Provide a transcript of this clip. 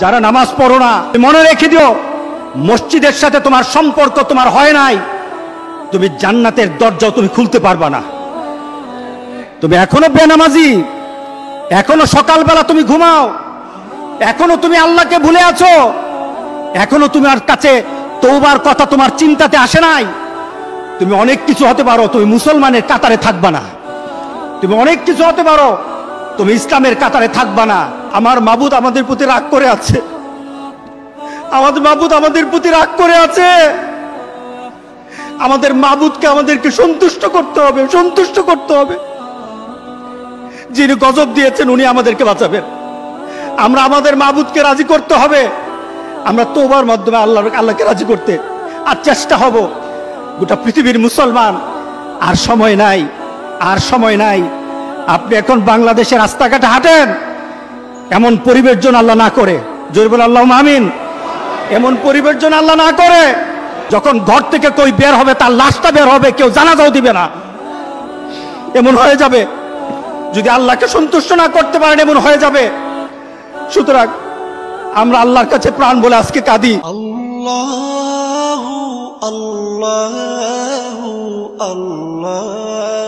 যারা নামাজ পড়ো না, মনে রেখে দিও, মসজিদের সাথে তোমার সম্পর্ক তোমার হয় নাই, তুমি জান্নাতের দরজাও তুমি খুলতে পারবা না। তুমি এখনো বেনামাজি, এখনো সকালবেলা তুমি ঘুমাও, এখনো তুমি আল্লাহকে ভুলে আছো, এখনো তোমার কাছে তওবার কথা তোমার চিন্তাতে আসে নাই। তুমি অনেক কিছু হতে পারো, তুমি মুসলমানের কাতারে থাকবা না। তুমি অনেক কিছু হতে পারো, তুমি ইসলামের কাতারে থাকবা না। আমার মাবুদ আমাদের প্রতি রাগ করে আছে, আমাদের মাবুদ আমাদের প্রতি রাগ করে আছে। আমাদের মাবুদকে আমাদেরকে সন্তুষ্ট করতে হবে, সন্তুষ্ট করতে হবে। যিনি গজব দিয়েছেন উনি আমাদেরকে বাঁচাবেন। আমরা আমাদের মাবুদকে রাজি করতে হবে। আমরা তওবার মাধ্যমে আল্লাহকে রাজি করতে আর চেষ্টা হব। গোটা পৃথিবীর মুসলমান, আর সময় নাই, আর সময় নাই। আপনি এখন বাংলাদেশের রাস্তাঘাটে হাঁটেন, এমন পরিবেশ যেন আল্লাহ না করে, জোরে বলে আল্লাহুম্মা আমিন। এমন পরিবেশ যেন আল্লাহ না করে, যখন ঘর থেকে কই বের হবে তার লাশটা বের হবে, কেউ জানাজাও দিবে না, এমন হয়ে যাবে। যদি আল্লাহকে সন্তুষ্ট না করতে পারেন এমন হয়ে যাবে। সুতরাং আমরা আল্লাহর কাছে প্রাণ বলে আজকে কাঁদি। আল্লাহু আল্লাহু আল্লাহ।